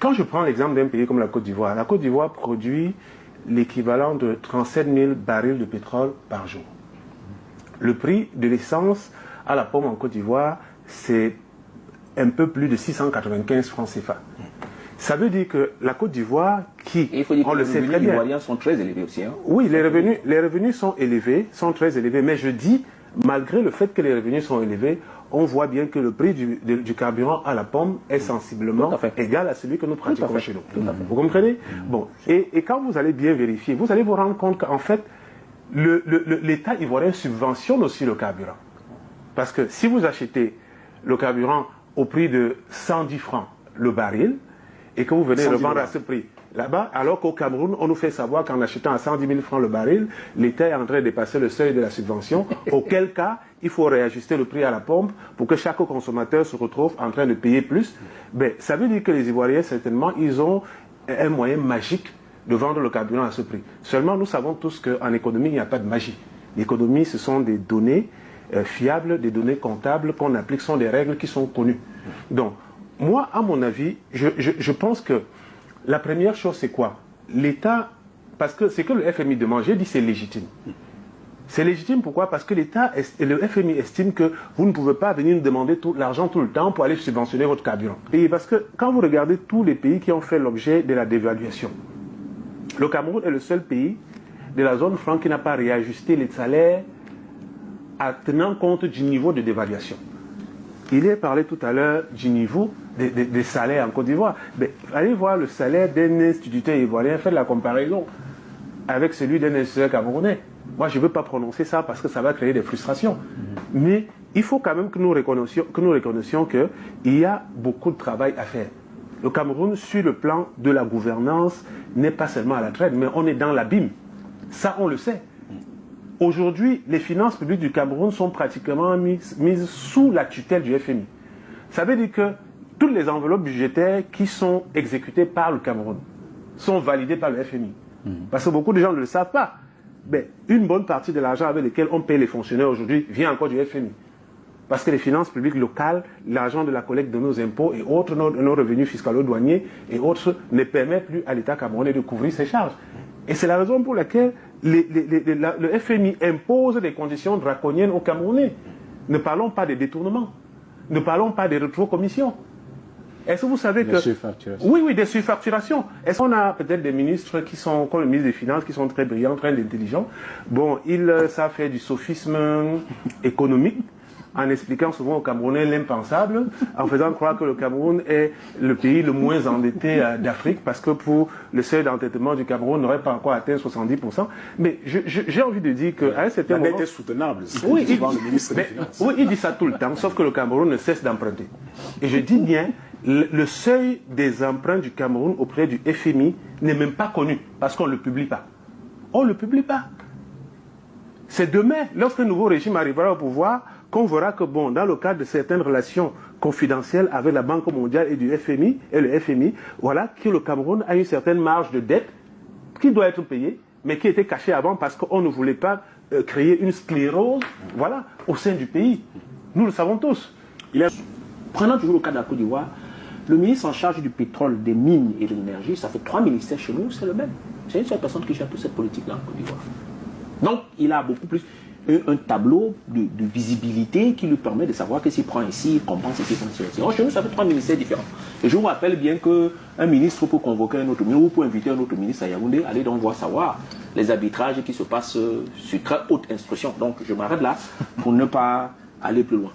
quand je prends l'exemple d'un pays comme la Côte d'Ivoire produit l'équivalent de 37 000 barils de pétrole par jour. Le prix de l'essence à la pompe en Côte d'Ivoire, c'est un peu plus de 695 francs CFA. Ça veut dire que la Côte d'Ivoire, on le sait très bien, les revenus ivoiriens sont très élevés aussi. Hein. Oui, les revenus sont élevés, sont très élevés, mais je dis, malgré le fait que les revenus sont élevés, on voit bien que le prix du carburant à la pompe est sensiblement égal à celui que nous pratiquons chez nous. Vous comprenez? Bon, et quand vous allez bien vérifier, vous allez vous rendre compte qu'en fait, l'État ivoirien subventionne aussi le carburant. Parce que si vous achetez le carburant au prix de 110 francs le baril, et que vous venez le vendre à ce prix là-bas, alors qu'au Cameroun, on nous fait savoir qu'en achetant à 110 000 francs le baril, l'État est en train de dépasser le seuil de la subvention, auquel cas, il faut réajuster le prix à la pompe pour que chaque consommateur se retrouve en train de payer plus. Ben, ça veut dire que les Ivoiriens, certainement, ils ont un moyen magique de vendre le carburant à ce prix. Seulement, nous savons tous qu'en économie, il n'y a pas de magie. L'économie, ce sont des données fiables, des données comptables qu'on applique, ce sont des règles qui sont connues. Donc, moi, à mon avis, je pense que la première chose, c'est quoi? L'État, parce que c'est que le FMI demande, j'ai dit c'est légitime. C'est légitime pourquoi? Parce que l'État et le FMI estiment que vous ne pouvez pas venir nous demander tout l'argent tout le temps pour aller subventionner votre carburant. Et parce que quand vous regardez tous les pays qui ont fait l'objet de la dévaluation, le Cameroun est le seul pays de la zone franc qui n'a pas réajusté les salaires en tenant compte du niveau de dévaluation. Il est parlé tout à l'heure du niveau des salaires en Côte d'Ivoire. Allez voir le salaire d'un instituteur ivoirien, faites la comparaison avec celui d'un instituteur camerounais. Moi, je ne veux pas prononcer ça parce que ça va créer des frustrations. Mais il faut quand même que nous reconnaissions qu'il y a beaucoup de travail à faire. Le Cameroun, sur le plan de la gouvernance, n'est pas seulement à la traîne, mais on est dans l'abîme. Ça, on le sait. Aujourd'hui, les finances publiques du Cameroun sont pratiquement mises sous la tutelle du FMI. Ça veut dire que toutes les enveloppes budgétaires qui sont exécutées par le Cameroun sont validées par le FMI. Parce que beaucoup de gens ne le savent pas. Mais une bonne partie de l'argent avec lequel on paye les fonctionnaires aujourd'hui vient encore du FMI. Parce que les finances publiques locales, l'argent de la collecte de nos impôts et autres, nos revenus fiscaux douaniers et autres, ne permet plus à l'État camerounais de couvrir ses charges. Et c'est la raison pour laquelle le FMI impose des conditions draconiennes aux Camerounais. Ne parlons pas des détournements. Ne parlons pas des rétrocommissions. Est-ce que vous savez que... Oui, des surfacturations. Est-ce qu'on a peut-être des ministres qui sont, comme le ministre des Finances, qui sont très brillants, très intelligents? Bon, ils savent faire du sophisme économique, en expliquant souvent aux Camerounais l'impensable, en faisant croire que le Cameroun est le pays le moins endetté d'Afrique, parce que pour le seuil d'endettement du Cameroun n'aurait pas encore atteint 70%. Mais j'ai envie de dire qu'à un certain moment... La dette est soutenable. Oui, il dit ça tout le temps, sauf que le Cameroun ne cesse d'emprunter. Et je dis bien, le seuil des emprunts du Cameroun auprès du FMI n'est même pas connu, parce qu'on ne le publie pas. On ne le publie pas. C'est demain, lorsqu'un nouveau régime arrivera au pouvoir, qu'on verra que, bon, dans le cadre de certaines relations confidentielles avec la Banque mondiale et le FMI, voilà que le Cameroun a une certaine marge de dette qui doit être payée, mais qui était cachée avant parce qu'on ne voulait pas créer une sclérose, voilà, au sein du pays. Nous le savons tous. Prenons toujours le cas de la Côte d'Ivoire, le ministre en charge du pétrole, des mines et de l'énergie, ça fait 3 ministères chez nous, c'est le même. C'est une seule personne qui gère toute cette politique-là en Côte d'Ivoire. Donc, il a beaucoup plus un tableau de visibilité qui lui permet de savoir que s'il prend ici, il compense ici, il compense ici. Chez nous, ça fait 3 ministères différents. Et je vous rappelle bien qu'un ministre peut convoquer un autre ministre ou peut inviter un autre ministre à Yaoundé, allez donc voir savoir les arbitrages qui se passent sur très haute instruction. Donc, je m'arrête là pour ne pas aller plus loin.